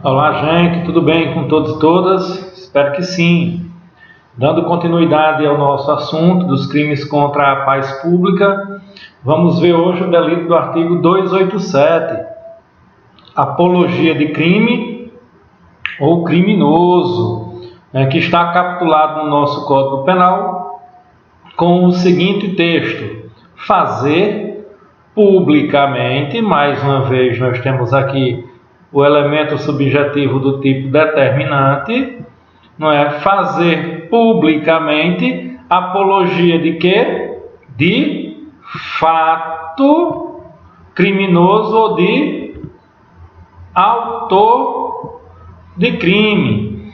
Olá, gente, tudo bem com todos e todas? Espero que sim. Dando continuidade ao nosso assunto dos crimes contra a paz pública, vamos ver hoje o delito do artigo 287, apologia de crime ou criminoso, que está capitulado no nosso Código Penal com o seguinte texto: fazer publicamente, mais uma vez nós temos aqui o elemento subjetivo do tipo determinante, não é? Fazer publicamente apologia de quê? De fato criminoso ou de autor de crime.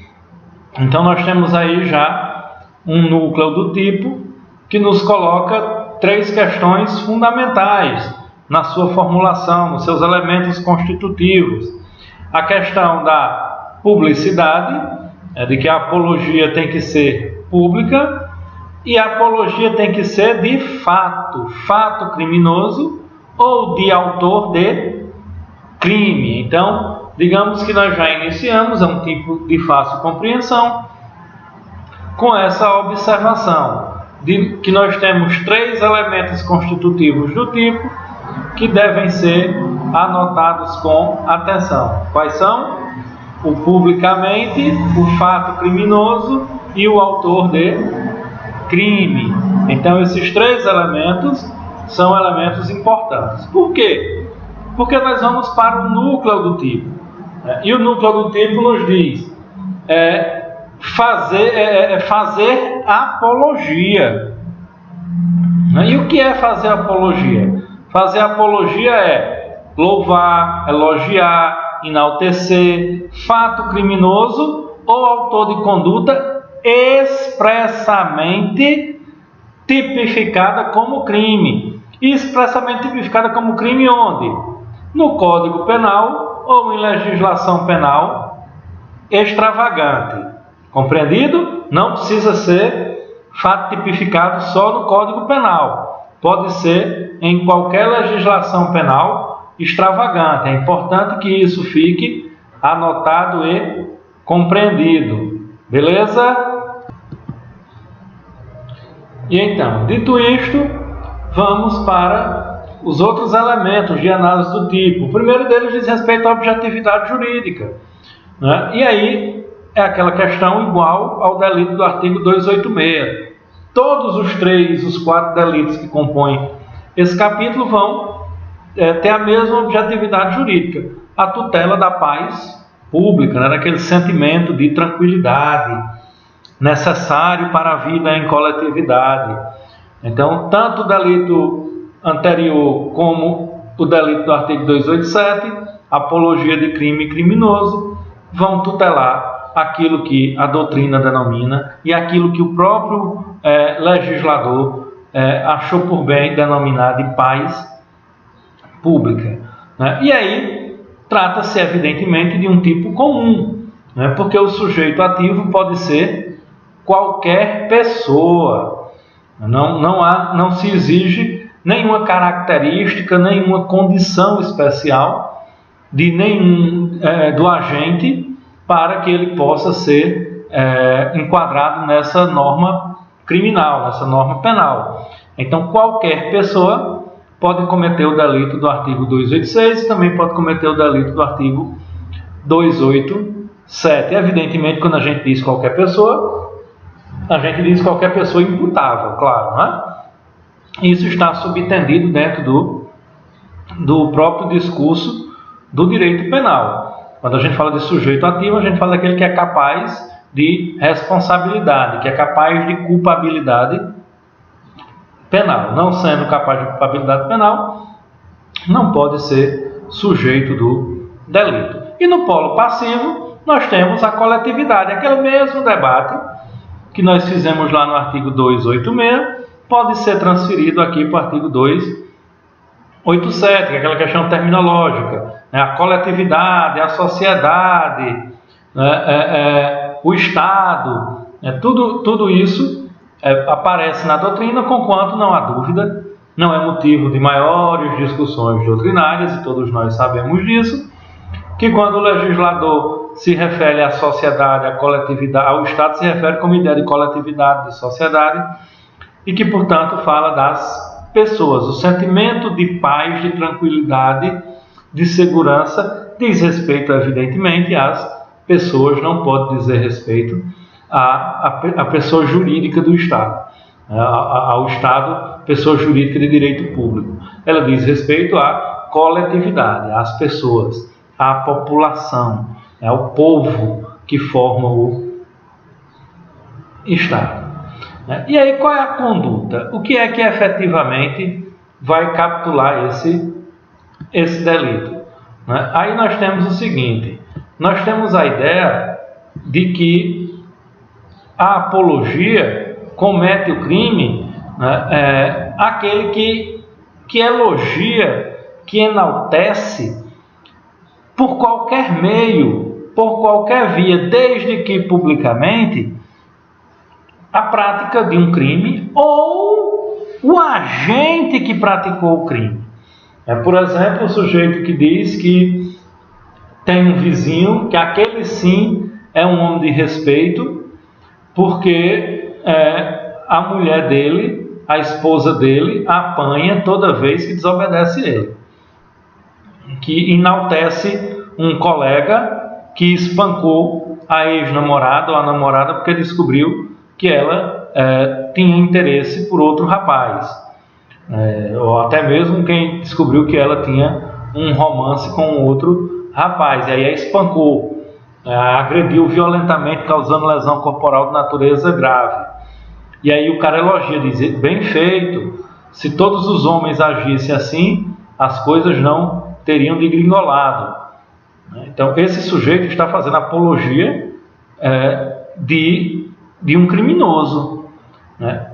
Então nós temos aí já um núcleo do tipo que nos coloca três questões fundamentais na sua formulação, nos seus elementos constitutivos. A questão da publicidade, de que a apologia tem que ser pública, e a apologia tem que ser de fato, fato criminoso ou de autor de crime. Então, digamos que nós já iniciamos, é um tipo de fácil compreensão, com essa observação de que nós temos três elementos constitutivos do tipo que devem ser anotados com atenção. Quais são? O publicamente, o fato criminoso e o autor de crime. Então, esses três elementos são elementos importantes. Por quê? Porque nós vamos para o núcleo do tipo. E o núcleo do tipo nos diz fazer apologia. E o que é fazer apologia? Fazer apologia é louvar, elogiar, enaltecer fato criminoso ou autor de conduta expressamente tipificada como crime. E expressamente tipificada como crime onde? No Código Penal ou em legislação penal extravagante. Compreendido? Não precisa ser fato tipificado só no Código Penal. Pode ser em qualquer legislação penal extravagante. É importante que isso fique anotado e compreendido. Beleza? E então, dito isto, vamos para os outros elementos de análise do tipo. O primeiro deles diz respeito à objetividade jurídica, né? E aí é aquela questão igual ao delito do artigo 286. Todos os quatro delitos que compõem esse capítulo vão ter a mesma objetividade jurídica, a tutela da paz pública, né? Daquele sentimento de tranquilidade necessário para a vida em coletividade. Então, tanto o delito anterior como o delito do artigo 287, apologia de crime criminoso, vão tutelar aquilo que a doutrina denomina e aquilo que o próprio legislador achou por bem denominar de paz pública, né? E aí trata-se evidentemente de um tipo comum, né? Porque o sujeito ativo pode ser qualquer pessoa, não se exige nenhuma característica, nenhuma condição especial de nenhum do agente para que ele possa ser enquadrado nessa norma criminal, nessa norma penal. Então, qualquer pessoa pode cometer o delito do artigo 286 e também pode cometer o delito do artigo 287. Evidentemente, quando a gente diz qualquer pessoa, a gente diz qualquer pessoa imputável, claro, né? Isso está subtendido dentro do próprio discurso do direito penal. Quando a gente fala de sujeito ativo, a gente fala daquele que é capaz de responsabilidade, que é capaz de culpabilidade penal. Não sendo capaz de culpabilidade penal, não pode ser sujeito do delito. E no polo passivo, nós temos a coletividade. Aquele mesmo debate que nós fizemos lá no artigo 286, pode ser transferido aqui para o artigo 287, que é aquela questão terminológica. A coletividade, a sociedade, o Estado, tudo isso aparece na doutrina, conquanto não há dúvida, não é motivo de maiores discussões doutrinárias, e todos nós sabemos disso, que quando o legislador se refere à sociedade, à coletividade, ao Estado se refere como ideia de coletividade, de sociedade, e que, portanto, fala das pessoas. O sentimento de paz, de tranquilidade, de segurança diz respeito, evidentemente, às pessoas, não pode dizer respeito à pessoa jurídica do Estado, ao Estado, pessoa jurídica de direito público. Ela diz respeito à coletividade, às pessoas, à população, ao povo que forma o Estado. E aí, qual é a conduta? O que é que efetivamente vai capitular esse delito? Aí nós temos o seguinte: nós temos a ideia de que a apologia comete o crime, aquele que elogia, que enaltece por qualquer meio, por qualquer via, desde que publicamente, a prática de um crime ou o agente que praticou o crime. Por exemplo, o sujeito que diz que tem um vizinho, que aquele sim é um homem de respeito, porque a mulher dele, a esposa dele, apanha toda vez que desobedece ele. Que enaltece um colega que espancou a ex-namorada ou a namorada porque descobriu que ela tinha interesse por outro rapaz. Ou até mesmo quem descobriu que ela tinha um romance com outro rapaz, e aí a espancou, agrediu violentamente, causando lesão corporal de natureza grave. E aí o cara elogia, diz: bem feito, se todos os homens agissem assim, as coisas não teriam degringolado. Então esse sujeito está fazendo apologia de um criminoso.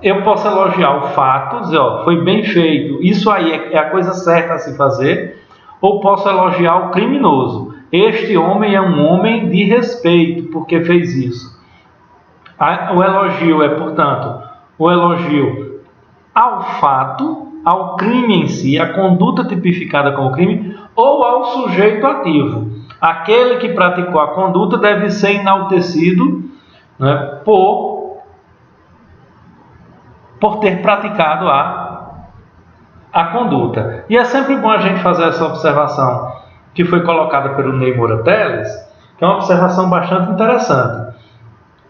Eu posso elogiar o fato, dizer: foi bem feito, isso aí é a coisa certa a se fazer, ou posso elogiar o criminoso: este homem é um homem de respeito porque fez isso. O elogio é, portanto, o elogio ao fato, ao crime em si, à conduta tipificada como crime, ou ao sujeito ativo. Aquele que praticou a conduta deve ser enaltecido por ter praticado a conduta. E é sempre bom a gente fazer essa observação que foi colocada pelo Ney Moura Teles, que é uma observação bastante interessante.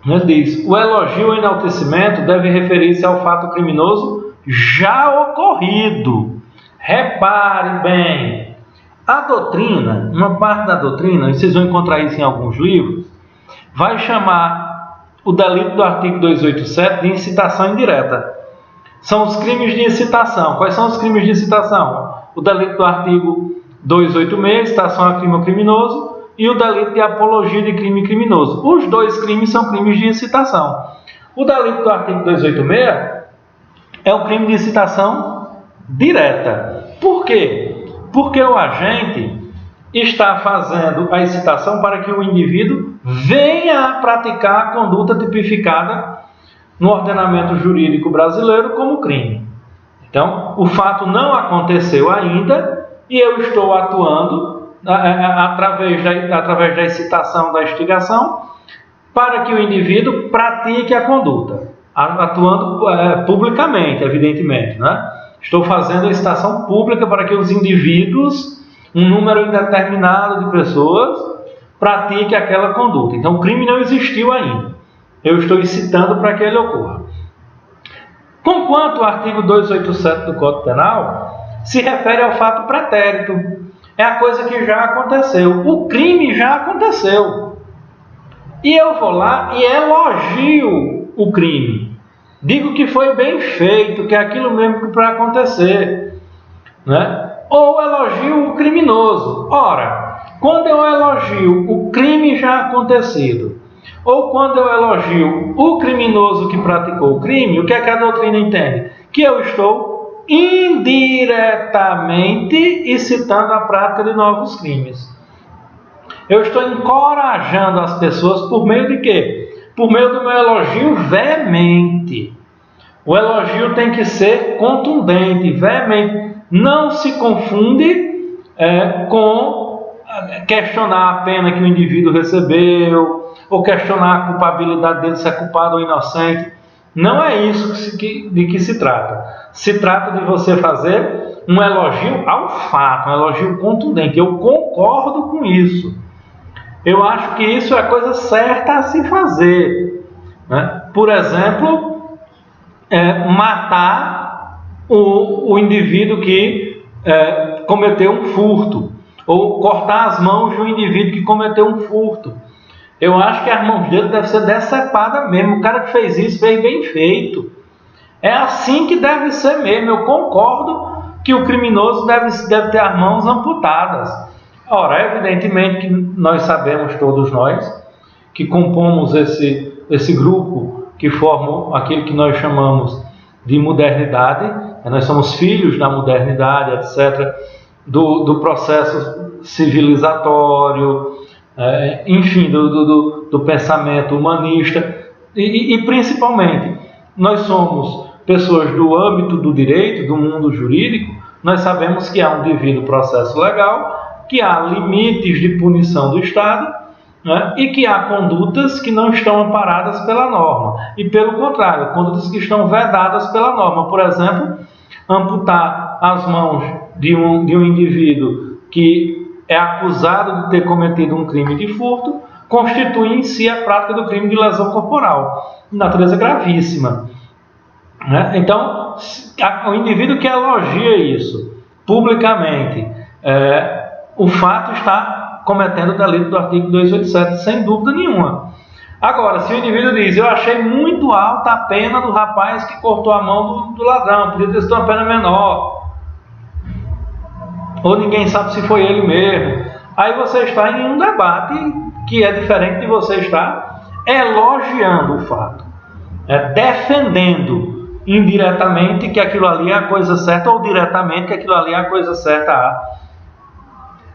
Ele diz: o elogio ou enaltecimento deve referir-se ao fato criminoso já ocorrido. Repare bem, a doutrina, uma parte da doutrina, e vocês vão encontrar isso em alguns livros, vai chamar o delito do artigo 287 de incitação indireta. São os crimes de incitação. Quais são os crimes de incitação? O delito do artigo 286, incitação a crime ou criminoso, e o delito de apologia de crime criminoso. Os dois crimes são crimes de incitação. O delito do artigo 286 é o crime de incitação direta. Por quê? Porque o agente está fazendo a incitação para que o indivíduo venha a praticar a conduta tipificada no ordenamento jurídico brasileiro como crime. Então, o fato não aconteceu ainda e eu estou atuando através da incitação, da instigação, para que o indivíduo pratique a conduta, atuando publicamente, evidentemente, Estou fazendo a incitação pública para que os indivíduos, um número indeterminado de pessoas, pratique aquela conduta. Então, o crime não existiu ainda. Eu estou incitando para que ele ocorra. Conquanto o artigo 287 do Código Penal se refere ao fato pretérito. É a coisa que já aconteceu. O crime já aconteceu. E eu vou lá e elogio o crime. Digo que foi bem feito, que é aquilo mesmo que para acontecer. Ou elogio o criminoso. Ora, quando eu elogio o crime já acontecido, ou quando eu elogio o criminoso que praticou o crime, o que é que a doutrina entende? Que eu estou indiretamente incitando a prática de novos crimes. Eu estou encorajando as pessoas por meio de quê? Por meio do meu elogio veemente. O elogio tem que ser contundente, veemente. Não se confunde com questionar a pena que o indivíduo recebeu, ou questionar a culpabilidade dele, se é culpado ou inocente. Não é isso de que se trata. Se trata de você fazer um elogio ao fato, um elogio contundente. Eu concordo com isso. Eu acho que isso é a coisa certa a se fazer, né? Por exemplo, matar o indivíduo que cometeu um furto, ou cortar as mãos de um indivíduo que cometeu um furto. Eu acho que as mãos dele devem ser decepadas mesmo. O cara que fez isso fez bem feito. É assim que deve ser mesmo. Eu concordo que o criminoso deve ter as mãos amputadas. Ora, evidentemente que nós sabemos, todos nós, que compomos esse grupo que forma aquilo que nós chamamos de modernidade. Nós somos filhos da modernidade, etc., do processo civilizatório, enfim, do pensamento humanista, e principalmente, nós somos pessoas do âmbito do direito, do mundo jurídico. Nós sabemos que há um devido processo legal, que há limites de punição do Estado, né, e que há condutas que não estão amparadas pela norma, e pelo contrário, condutas que estão vedadas pela norma. Por exemplo, amputar as mãos de um indivíduo que é acusado de ter cometido um crime de furto constitui em si a prática do crime de lesão corporal, de natureza gravíssima, né? Então, o indivíduo que elogia isso publicamente, o fato está cometendo o delito do artigo 287, sem dúvida nenhuma. Agora, se o indivíduo diz: eu achei muito alta a pena do rapaz que cortou a mão do ladrão, podia ter sido uma pena menor, ou ninguém sabe se foi ele mesmo, aí você está em um debate que é diferente de você estar elogiando o fato, defendendo indiretamente que aquilo ali é a coisa certa, ou diretamente que aquilo ali é a coisa certa a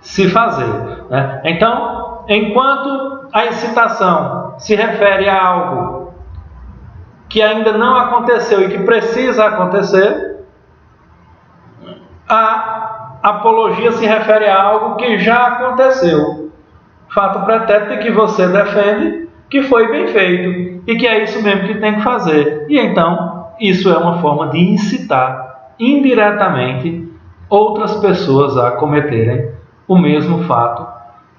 se fazer, né? Então, enquanto a incitação se refere a algo que ainda não aconteceu e que precisa acontecer, a apologia se refere a algo que já aconteceu. Fato pretérito que você defende que foi bem feito e que é isso mesmo que tem que fazer. E então, isso é uma forma de incitar indiretamente outras pessoas a cometerem o mesmo fato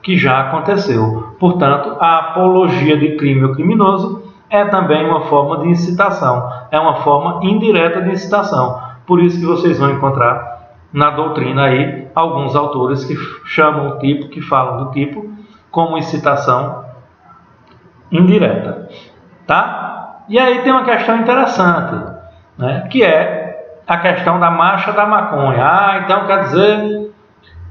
que já aconteceu. Portanto, a apologia de crime ou criminoso é também uma forma de incitação, é uma forma indireta de incitação. Por isso que vocês vão encontrar na doutrina aí alguns autores que chamam o tipo, que falam do tipo como incitação indireta, tá? E aí tem uma questão interessante, né, que é a questão da marcha da maconha. Então quer dizer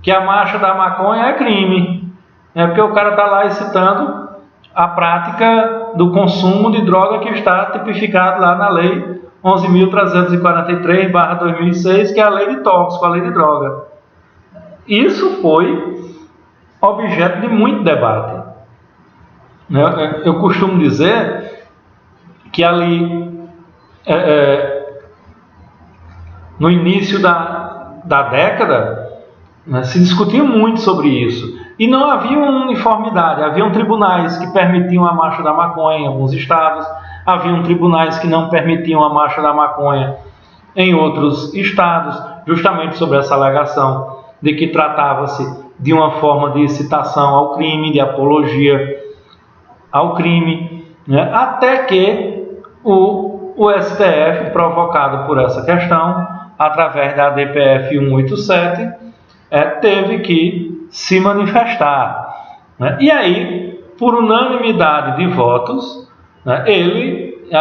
que a marcha da maconha é crime, porque o cara está lá incitando a prática do consumo de droga que está tipificado lá na lei 11.343/2006, que é a lei de tóxico, a lei de droga. Isso foi objeto de muito debate. Eu costumo dizer que ali, no início da década, se discutia muito sobre isso. E não havia uma uniformidade. Haviam tribunais que permitiam a marcha da maconha em alguns estados, haviam tribunais que não permitiam a marcha da maconha em outros estados, justamente sobre essa alegação de que tratava-se de uma forma de incitação ao crime, de apologia ao crime, né? Até que o STF, provocado por essa questão, através da DPF 187, teve que se manifestar, né? E aí, por unanimidade de votos, né,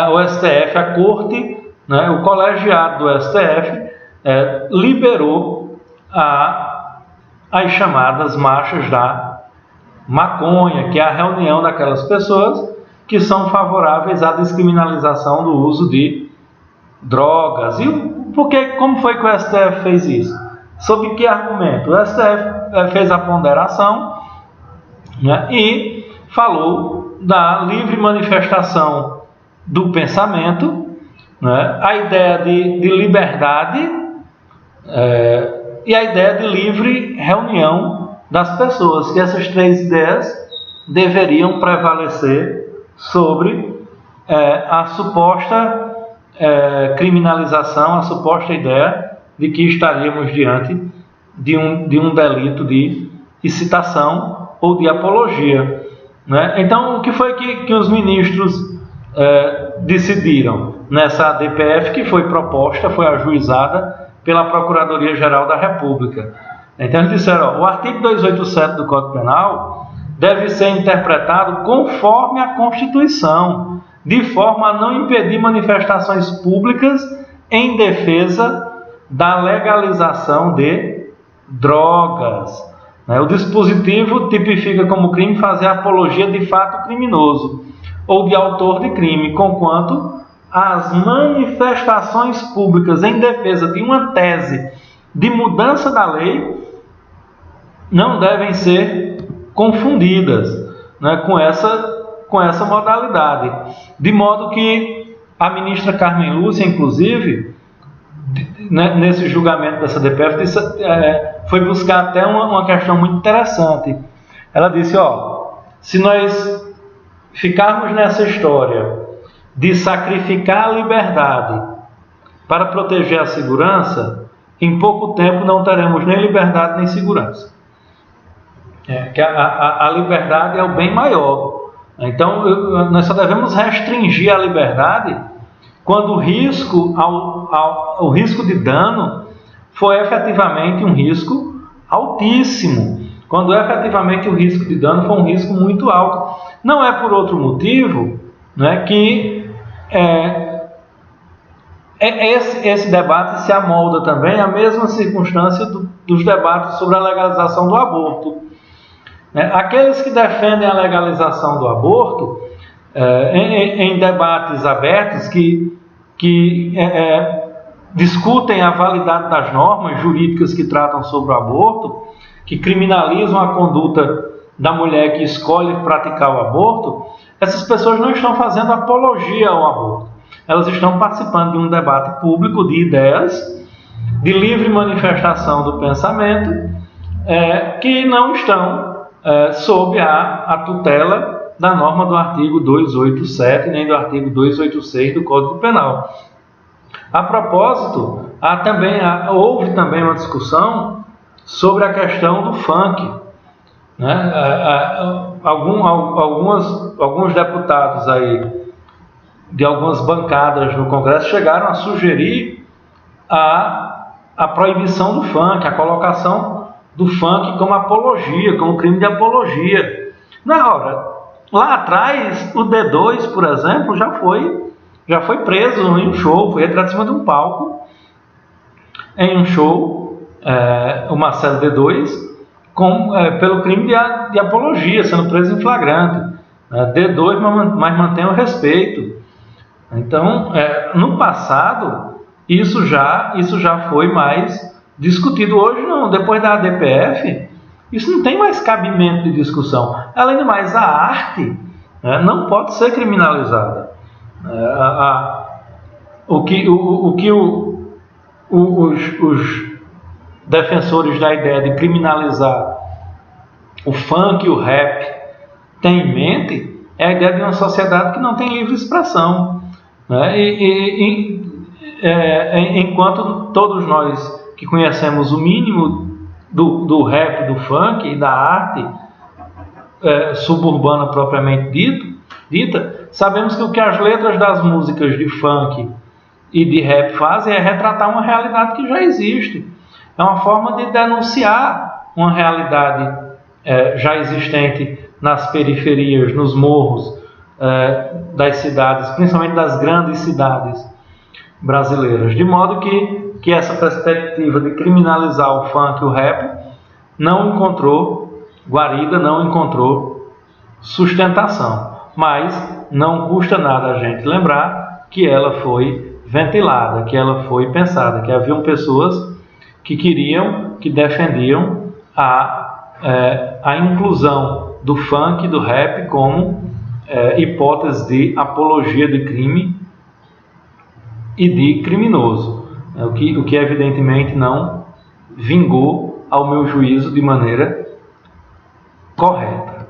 o STF, a corte, né, o colegiado do STF, liberou as chamadas marchas da maconha, que é a reunião daquelas pessoas que são favoráveis à descriminalização do uso de drogas. E como foi que o STF fez isso? Sob que argumento? O STF fez a ponderação, né, e falou da livre manifestação do pensamento, né, a ideia de liberdade, e a ideia de livre reunião das pessoas, que essas três ideias deveriam prevalecer sobre a suposta criminalização, a suposta ideia de que estaríamos diante de um delito de incitação ou de apologia, né? Então, o que foi que os ministros decidiram nessa DPF que foi proposta, foi ajuizada pela Procuradoria-Geral da República? Então, eles disseram: o artigo 287 do Código Penal deve ser interpretado conforme a Constituição, de forma a não impedir manifestações públicas em defesa da legalização de drogas. O dispositivo tipifica como crime fazer apologia de fato criminoso ou de autor de crime, conquanto as manifestações públicas em defesa de uma tese de mudança da lei não devem ser confundidas, né, com essa modalidade. De modo que a ministra Carmen Lúcia, inclusive, nesse julgamento dessa DPF, foi buscar até uma questão muito interessante. Ela disse: se nós ficarmos nessa história de sacrificar a liberdade para proteger a segurança, em pouco tempo não teremos nem liberdade nem segurança. Que a liberdade é o bem maior. Então, nós só devemos restringir a liberdade quando o risco de dano for efetivamente um risco altíssimo. Quando efetivamente o risco de dano for um risco muito alto. Não é por outro motivo, né, que esse debate se amolda também à mesma circunstância dos debates sobre a legalização do aborto. Aqueles que defendem a legalização do aborto, em debates abertos que discutem a validade das normas jurídicas que tratam sobre o aborto, que criminalizam a conduta da mulher que escolhe praticar o aborto, essas pessoas não estão fazendo apologia ao aborto. Elas estão participando de um debate público de ideias, de livre manifestação do pensamento, que não estão sob a tutela da norma do artigo 287, nem do artigo 286 do Código Penal. A propósito, houve também uma discussão sobre a questão do funk. Alguns deputados aí de algumas bancadas no Congresso chegaram a sugerir a proibição do funk, a colocação do funk como apologia, como crime de apologia. Lá atrás, o D2, por exemplo, já foi preso em um show, foi retirado de cima de um palco, em um show, o Marcelo D2, pelo crime de apologia, sendo preso em flagrante. D2, mas mantém o respeito. Então, no passado, isso já foi mais discutido. Hoje não, depois da ADPF, isso não tem mais cabimento de discussão. Além do mais, a arte não pode ser criminalizada. O que os defensores da ideia de criminalizar o funk e o rap têm em mente é a ideia de uma sociedade que não tem livre expressão. Enquanto todos nós que conhecemos o mínimo do rap, do funk e da arte suburbana propriamente dita, sabemos que o que as letras das músicas de funk e de rap fazem é retratar uma realidade que já existe. É uma forma de denunciar uma realidade já existente nas periferias, nos morros das cidades, principalmente das grandes cidades brasileiras. De modo que essa perspectiva de criminalizar o funk e o rap não encontrou guarida, não encontrou sustentação. Mas não custa nada a gente lembrar que ela foi ventilada, que ela foi pensada, que haviam pessoas que queriam, que defendiam a inclusão do funk e do rap como hipótese de apologia de crime e de criminoso, o que evidentemente não vingou, ao meu juízo, de maneira correta.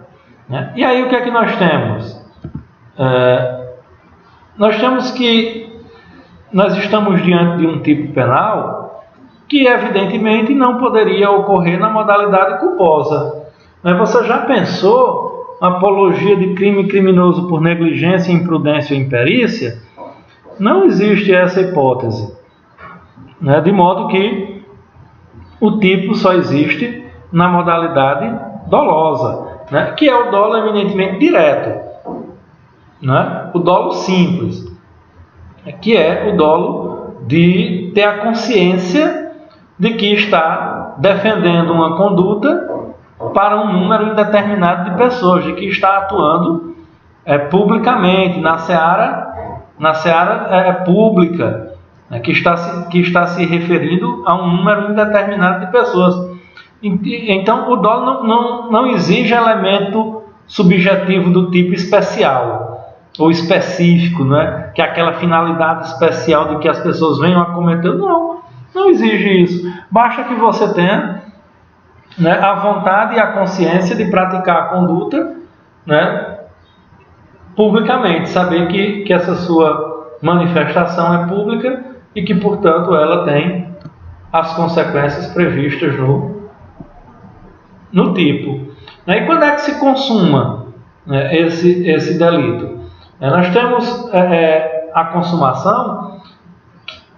Né? E aí o que é que nós temos? Nós temos que nós estamos diante de um tipo penal que evidentemente não poderia ocorrer na modalidade culposa. Mas você já pensou apologia de crime criminoso por negligência, imprudência ou imperícia? Não existe essa hipótese, né? De modo que o tipo só existe na modalidade dolosa, né? Que é o dolo eminentemente direto, né? O dolo simples, que é o dolo de ter a consciência de que está defendendo uma conduta para um número indeterminado de pessoas, de que está atuando publicamente na seara pública, né, que está se referindo a um número indeterminado de pessoas. Então, o dolo não exige elemento subjetivo do tipo especial ou específico, né, que é aquela finalidade especial de que as pessoas venham a cometer. Não exige isso. Basta que você tenha, né, a vontade e a consciência de praticar a conduta, né, publicamente, saber que essa sua manifestação é pública e que, portanto, ela tem as consequências previstas no tipo. E quando é que se consuma, né, esse delito? Nós temos a consumação,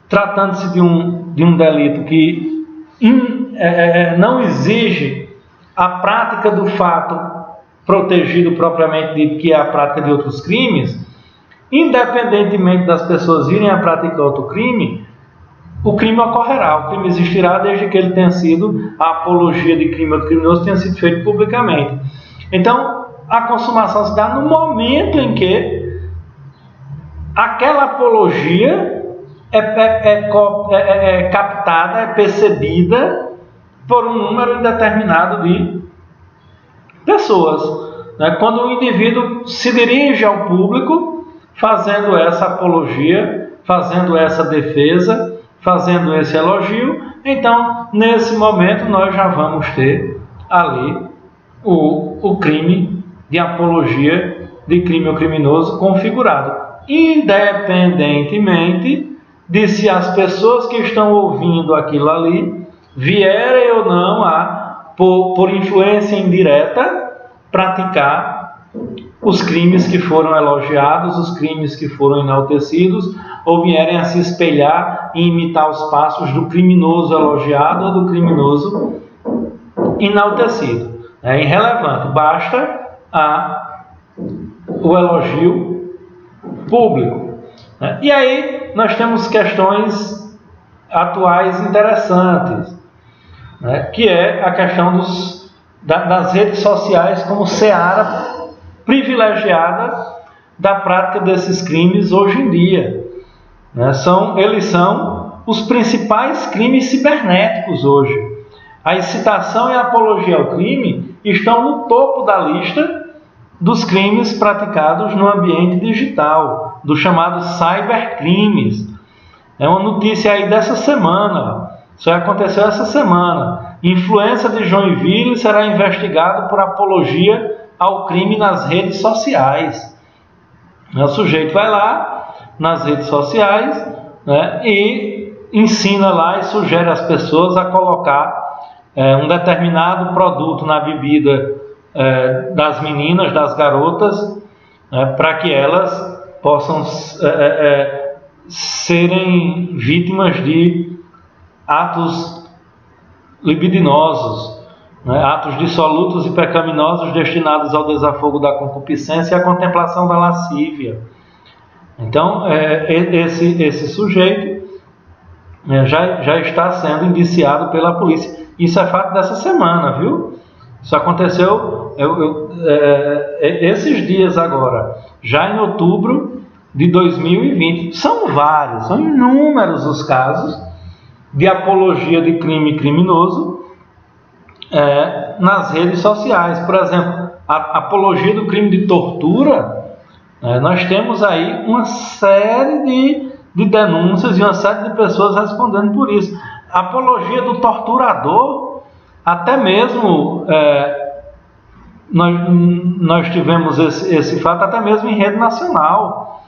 tratando-se de um delito que não exige a prática do fato protegido propriamente dito, que é a prática de outros crimes. Independentemente das pessoas virem a praticar outro crime, o crime ocorrerá, o crime existirá desde que ele tenha sido, a apologia de crime ou de criminoso tenha sido feito publicamente. Então, a consumação se dá no momento em que aquela apologia é captada, é percebida por um número indeterminado de pessoas, né? Quando o indivíduo se dirige ao público fazendo essa apologia, fazendo essa defesa, fazendo esse elogio, então nesse momento nós já vamos ter ali o crime de apologia de crime ou criminoso configurado, independentemente de se as pessoas que estão ouvindo aquilo ali vierem ou não por influência indireta, praticar os crimes que foram elogiados, os crimes que foram enaltecidos, ou vierem a se espelhar e imitar os passos do criminoso elogiado ou do criminoso enaltecido. É irrelevante, basta o elogio público. E aí nós temos questões atuais interessantes, né, que é a questão das redes sociais como seara privilegiada da prática desses crimes hoje em dia. Né? Eles são os principais crimes cibernéticos hoje. A incitação e a apologia ao crime estão no topo da lista dos crimes praticados no ambiente digital, dos chamados cybercrimes. É uma notícia aí dessa semana. Isso aconteceu essa semana. Influencer de Joinville será investigado por apologia ao crime nas redes sociais. O sujeito vai lá nas redes sociais, né, e ensina lá e sugere às pessoas a colocar um determinado produto na bebida das meninas, das garotas, para que elas possam serem vítimas de atos libidinosos, né? Atos dissolutos e pecaminosos destinados ao desafogo da concupiscência e à contemplação da lascívia. Então, esse sujeito já está sendo indiciado pela polícia. Isso é fato dessa semana, viu? Isso aconteceu esses dias agora, já em outubro de 2020. São inúmeros os casos de apologia de crime criminoso nas redes sociais. Por exemplo, a apologia do crime de tortura, nós temos aí uma série de denúncias e uma série de pessoas respondendo por isso. A apologia do torturador, até mesmo nós tivemos esse fato até mesmo em rede nacional,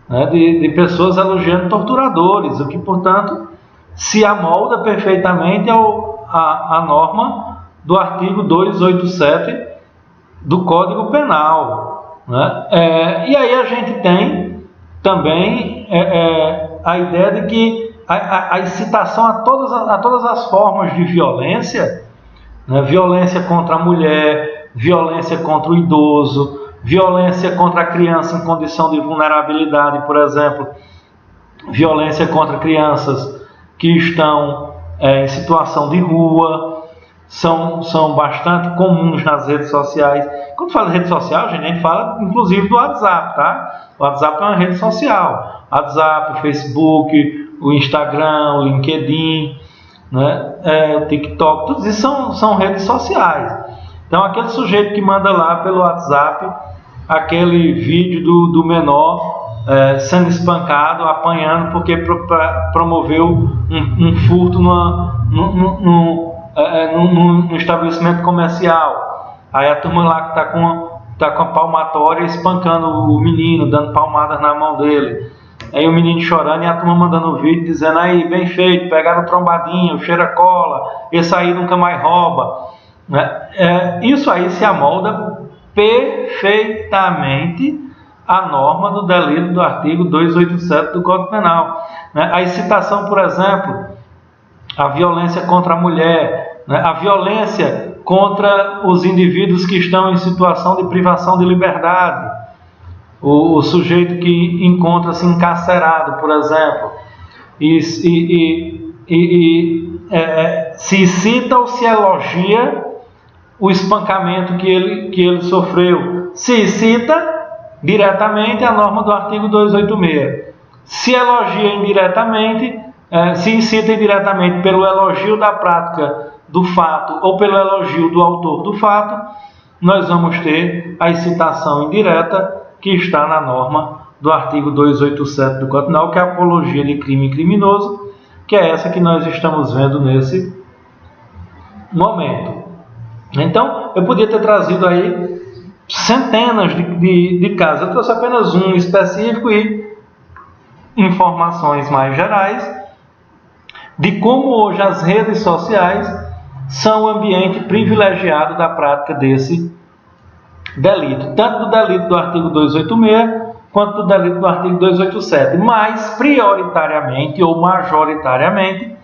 né, de pessoas elogiando torturadores, o que, portanto, se amolda perfeitamente à norma do artigo 287 do Código Penal, né? E aí a gente tem também a ideia de que a incitação a todas as formas de violência, né? Violência contra a mulher, violência contra o idoso, violência contra a criança em condição de vulnerabilidade, por exemplo, violência contra crianças que estão em situação de rua, são bastante comuns nas redes sociais. Quando fala de rede social, a gente fala inclusive do WhatsApp, tá? O WhatsApp é uma rede social. WhatsApp, o Facebook, o Instagram, o LinkedIn, né? O TikTok, tudo isso são redes sociais. Então, aquele sujeito que manda lá pelo WhatsApp aquele vídeo do menor sendo espancado, apanhando porque promoveu um furto num estabelecimento comercial. Aí a turma lá que tá com a palmatória espancando o menino, dando palmadas na mão dele. Aí o menino chorando e a turma mandando um vídeo dizendo: aí, bem feito, pegaram trombadinho, cheira cola, esse aí nunca mais rouba. Isso aí se amolda perfeitamente a norma do delito do artigo 287 do Código Penal. A incitação, por exemplo, a violência contra a mulher, a violência contra os indivíduos que estão em situação de privação de liberdade, o sujeito que encontra-se encarcerado, por exemplo, se cita ou se elogia o espancamento que ele sofreu, se cita diretamente a norma do artigo 286, se elogia indiretamente, se incita indiretamente pelo elogio da prática do fato ou pelo elogio do autor do fato, nós vamos ter a incitação indireta que está na norma do artigo 287 do Código Penal, que é a apologia de crime criminoso, que é essa que nós estamos vendo nesse momento. Então, eu podia ter trazido aí centenas de casos. Eu trouxe apenas um específico e informações mais gerais de como hoje as redes sociais são o ambiente privilegiado da prática desse delito, tanto do delito do artigo 286 quanto do delito do artigo 287, mas prioritariamente ou majoritariamente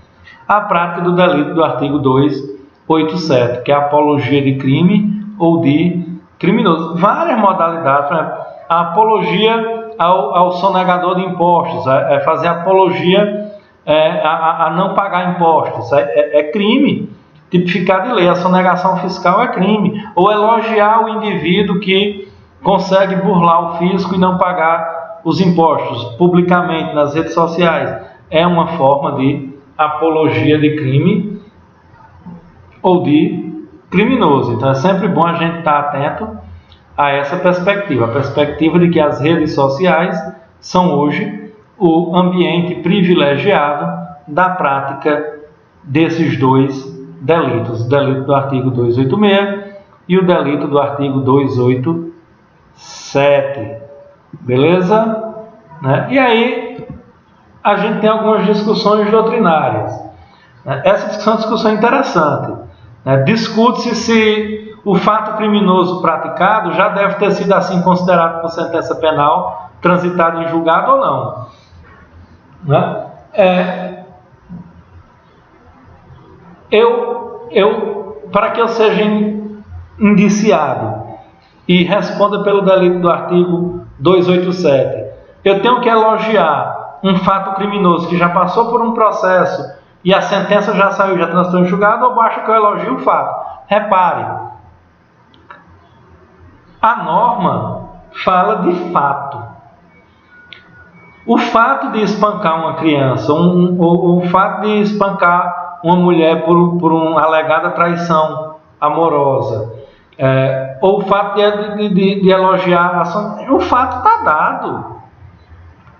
a prática do delito do artigo 287, que é a apologia de crime ou de criminoso. Várias modalidades, por exemplo, a apologia ao sonegador de impostos, fazer apologia a não pagar impostos, é crime tipificado em lei. A sonegação fiscal é crime. Ou elogiar o indivíduo que consegue burlar o fisco e não pagar os impostos publicamente nas redes sociais é uma forma de apologia de crime ou de criminoso. Então é sempre bom a gente estar atento a essa perspectiva, a perspectiva de que as redes sociais são hoje o ambiente privilegiado da prática desses dois delitos, o delito do artigo 286 e o delito do artigo 287, beleza? E aí a gente tem algumas discussões doutrinárias. Essa discussão é uma discussão interessante. Discute-se se o fato criminoso praticado já deve ter sido assim considerado por sentença penal, transitado em julgado ou não. Para que eu seja indiciado e responda pelo delito do artigo 287, eu tenho que elogiar um fato criminoso que já passou por um processo e a sentença já saiu, já transitou em julgado, ou basta que eu elogie o fato? Repare, a norma fala de fato. O fato de espancar uma criança, ou o fato de espancar uma mulher por uma alegada traição amorosa, ou o fato de elogiar a ação, o fato está dado.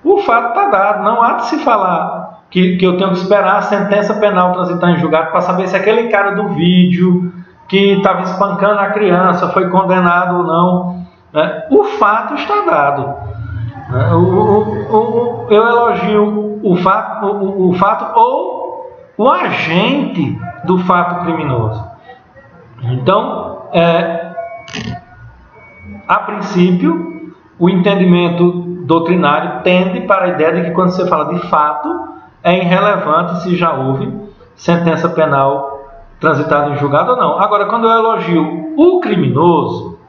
O fato está dado. Não há de se falar que eu tenho que esperar a sentença penal transitar em julgado para saber se aquele cara do vídeo que estava espancando a criança, foi condenado ou não, né? O fato está dado, né? Eu elogio o fato ou o agente do fato criminoso. Então, a princípio, o entendimento doutrinário tende para a ideia de que quando você fala de fato, é irrelevante se já houve sentença penal transitada em julgado ou não. Agora, quando eu elogio o criminoso,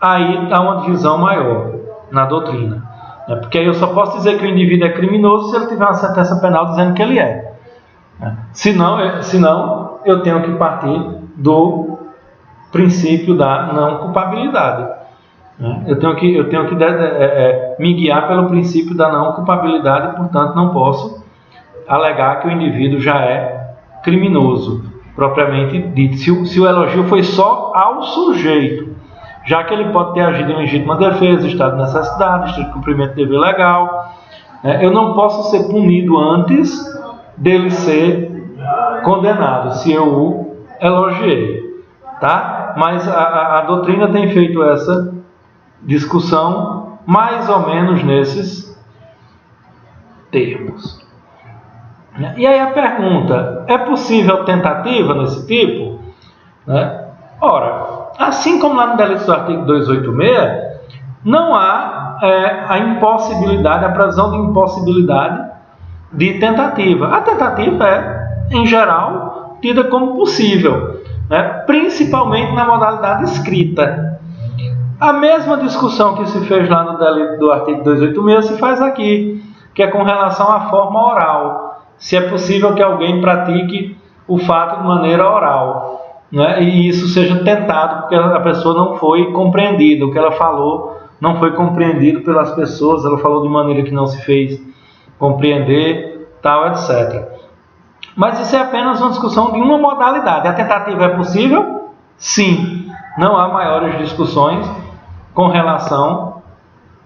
aí há uma divisão maior na doutrina, né? Porque aí eu só posso dizer que o indivíduo é criminoso se ele tiver uma sentença penal dizendo que ele é. Senão eu tenho que partir do princípio da não culpabilidade. Eu tenho que me guiar pelo princípio da não culpabilidade e, portanto, não posso alegar que o indivíduo já é criminoso, propriamente dito. Se o elogio foi só ao sujeito, já que ele pode ter agido em legítima defesa, estado de necessidade, estado de cumprimento de dever legal, eu não posso ser punido antes dele ser condenado, se eu o elogiei, tá? Mas a doutrina tem feito essa discussão mais ou menos nesses termos. E aí a pergunta, é possível tentativa nesse tipo? Ora, assim como lá no delito do artigo 286, não há a impossibilidade, a previsão de impossibilidade de tentativa. A tentativa é, em geral, tida como possível, principalmente na modalidade escrita. A mesma discussão que se fez lá no delito do artigo 286 se faz aqui, que é com relação à forma oral. Se é possível que alguém pratique o fato de maneira oral, e isso seja tentado porque a pessoa não foi compreendida, o que ela falou não foi compreendido pelas pessoas, ela falou de maneira que não se fez compreender, tal, etc. Mas isso é apenas uma discussão de uma modalidade. A tentativa é possível? Sim. Não há maiores discussões com relação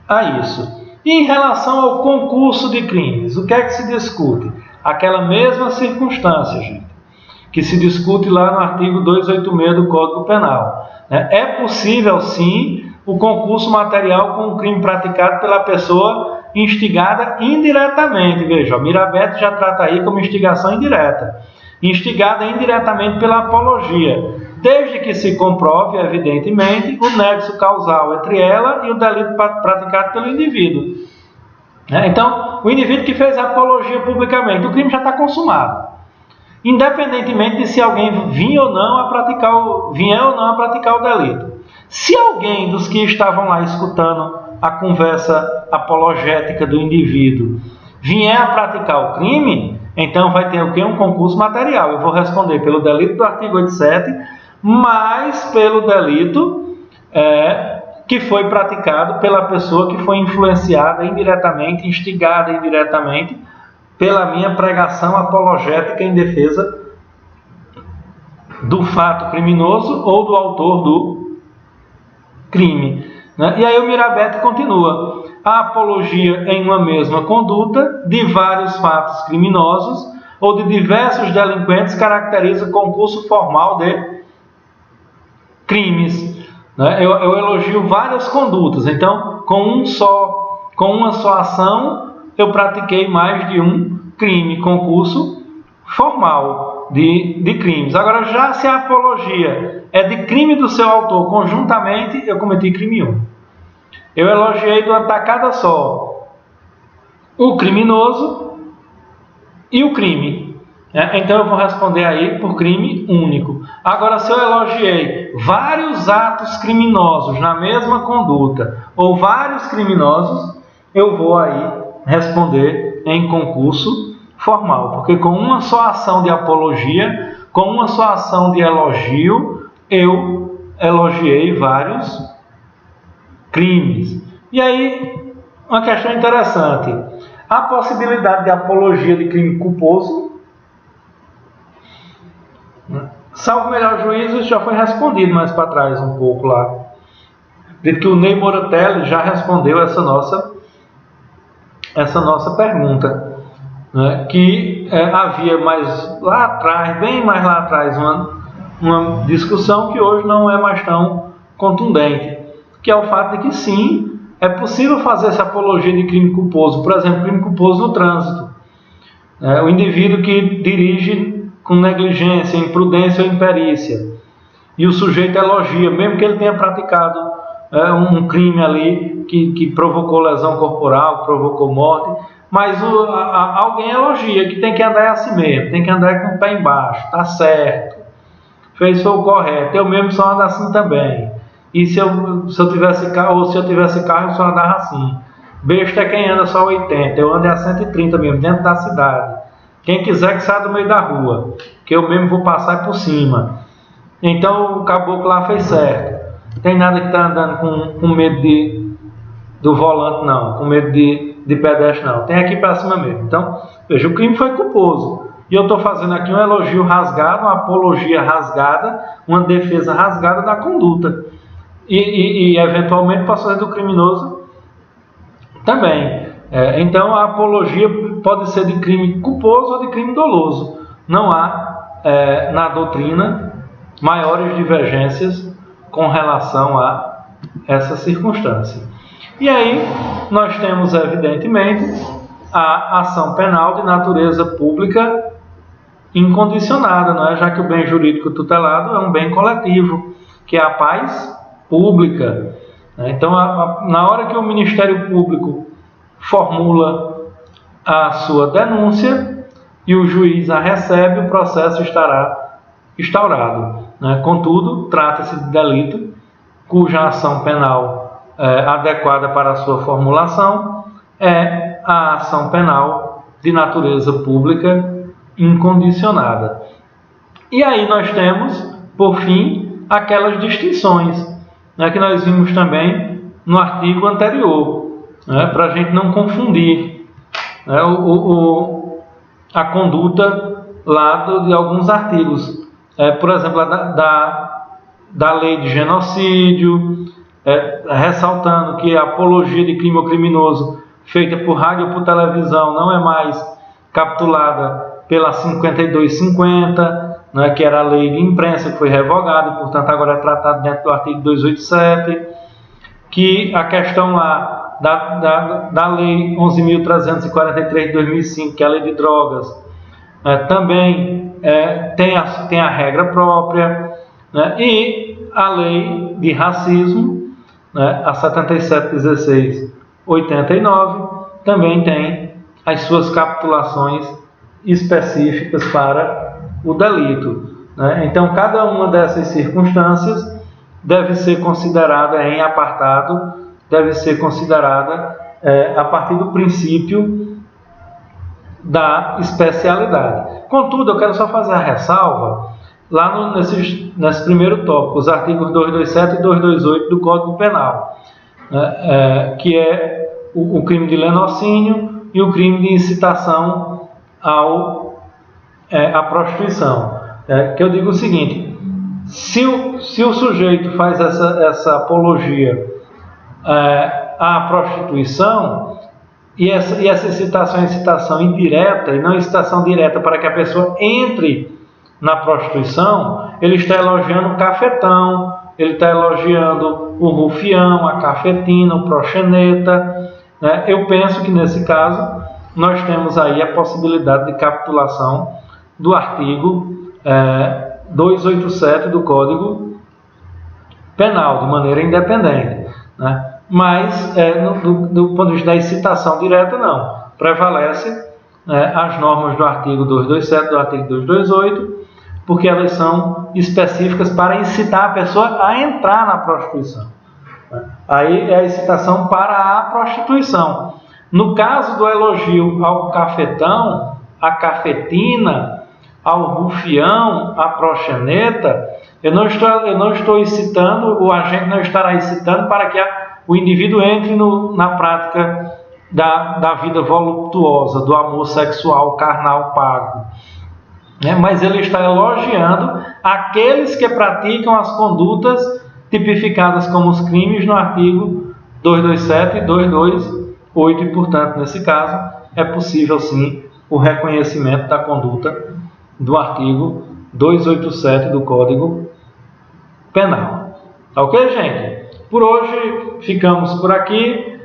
a isso. E em relação ao concurso de crimes, o que é que se discute? Aquela mesma circunstância, gente, que se discute lá no artigo 286 do Código Penal. É possível, sim, o concurso material com o crime praticado pela pessoa instigada indiretamente. Veja, o Mirabete já trata aí como instigação indireta. Instigada indiretamente pela apologia, desde que se comprove, evidentemente, o nexo causal entre ela e o delito praticado pelo indivíduo. Então, o indivíduo que fez a apologia publicamente, o crime já está consumado, independentemente de se alguém vier ou não a praticar o delito. Se alguém dos que estavam lá escutando a conversa apologética do indivíduo vier a praticar o crime, então vai ter o quê? Um concurso material. Eu vou responder pelo delito do artigo 87, mais pelo delito que foi praticado pela pessoa que foi influenciada indiretamente, instigada indiretamente pela minha pregação apologética em defesa do fato criminoso ou do autor do crime. E aí o Mirabete continua: a apologia em uma mesma conduta de vários fatos criminosos ou de diversos delinquentes caracteriza concurso formal de crimes. Eu elogio várias condutas, então com uma só ação eu pratiquei mais de um crime, concurso formal de crimes. Agora, já se a apologia é de crime do seu autor conjuntamente, eu cometi crime 1. Eu elogiei de uma tacada só o criminoso e o crime. Então eu vou responder aí por crime único. Agora, se eu elogiei vários atos criminosos na mesma conduta, ou vários criminosos, eu vou aí responder em concurso formal, porque com uma só ação de apologia, com uma só ação de elogio, eu elogiei vários crimes. E aí, uma questão interessante: a possibilidade de apologia de crime culposo? Salvo melhor juízo, isso já foi respondido mais para trás um pouco lá. De que o Ney Moratelli já respondeu essa nossa pergunta, que havia mais lá atrás, bem mais lá atrás, uma discussão que hoje não é mais tão contundente, que é o fato de que sim, é possível fazer essa apologia de crime culposo, por exemplo, crime culposo no trânsito. O indivíduo que dirige com negligência, imprudência ou imperícia, e o sujeito elogia, mesmo que ele tenha praticado um crime ali que provocou lesão corporal, provocou morte, mas alguém elogia que tem que andar assim mesmo, tem que andar com o pé embaixo, tá certo, fez foi o correto, eu mesmo só ando assim também, e se eu tivesse carro, ou se eu tivesse carro, eu só andava assim. Besta é quem anda só 80, eu ando a 130 mesmo, dentro da cidade. Quem quiser que saia do meio da rua, que eu mesmo vou passar por cima. Então o caboclo lá fez certo. Não tem nada que está andando com medo do volante não, com medo de pedestre não. Tem aqui para cima mesmo. Então, veja, o crime foi culposo. E eu estou fazendo aqui um elogio rasgado, uma apologia rasgada, uma defesa rasgada da conduta. E eventualmente passou do criminoso também. Então a apologia pode ser de crime culposo ou de crime doloso. Não há na doutrina maiores divergências com relação a essa circunstância. E aí nós temos evidentemente a ação penal de natureza pública incondicionada, não é? Já que o bem jurídico tutelado é um bem coletivo, que é a paz pública. Então, na hora que o Ministério Público formula a sua denúncia e o juiz a recebe, o processo estará instaurado. Contudo, trata-se de delito cuja ação penal adequada para a sua formulação é a ação penal de natureza pública incondicionada. E aí nós temos, por fim, aquelas distinções que nós vimos também no artigo anterior, para a gente não confundir a conduta lá de alguns artigos. Por exemplo, da lei de genocídio, ressaltando que a apologia de crime ou criminoso feita por rádio ou por televisão não é mais capitulada pela 5250, que era a lei de imprensa, que foi revogada, e portanto agora é tratado dentro do artigo 287, que a questão lá da lei 11.343 de 2005, que é a lei de drogas, também tem a regra própria, e a lei de racismo, a 77.16.89, também tem as suas capitulações específicas para o delito. Então, cada uma dessas circunstâncias deve ser considerada em apartado, deve ser considerada a partir do princípio da especialidade. Contudo, eu quero só fazer a ressalva lá nesse primeiro tópico, os artigos 227 e 228 do Código Penal, que é o crime de lenocínio e o crime de incitação à prostituição. Que eu digo o seguinte: se o sujeito faz essa apologia à prostituição, e essa incitação é incitação indireta e não incitação direta para que a pessoa entre na prostituição, ele está elogiando o cafetão, ele está elogiando o rufião, a cafetina, o proxeneta. Eu penso que nesse caso nós temos aí a possibilidade de capitulação do artigo 287 do Código Penal, de maneira independente. Mas, do ponto de vista da incitação direta, não. Prevalece as normas do artigo 227 do artigo 228, porque elas são específicas para incitar a pessoa a entrar na prostituição. Aí é a incitação para a prostituição. No caso do elogio ao cafetão, à cafetina, ao rufião, à proxeneta, eu não estou incitando, o agente não estará incitando para que o indivíduo entre na prática da vida voluptuosa, do amor sexual carnal pago. Mas ele está elogiando aqueles que praticam as condutas tipificadas como os crimes no artigo 227 e 228, e, portanto, nesse caso, é possível, sim, o reconhecimento da conduta do artigo 287 do Código Penal. Tá ok, gente? Por hoje ficamos por aqui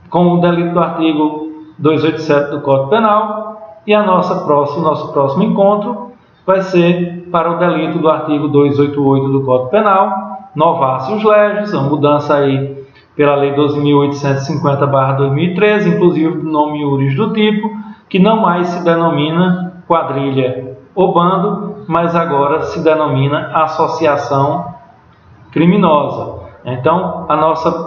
com o delito do artigo 287 do Código Penal, e nosso próximo encontro vai ser para o delito do artigo 288 do Código Penal, novácios legis, a mudança aí pela Lei 12.850/2013, inclusive do nome iuris do tipo, que não mais se denomina quadrilha ou bando, mas agora se denomina associação criminosa. Então,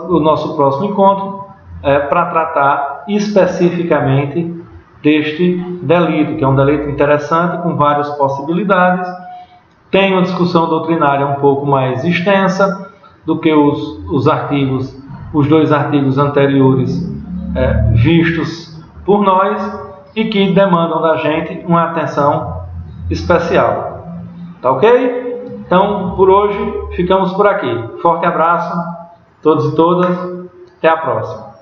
o nosso próximo encontro é para tratar especificamente deste delito, que é um delito interessante, com várias possibilidades. Tem uma discussão doutrinária um pouco mais extensa do que os dois artigos anteriores vistos por nós, e que demandam da gente uma atenção especial. Tá ok? Então, por hoje, ficamos por aqui. Forte abraço a todos e todas. Até a próxima.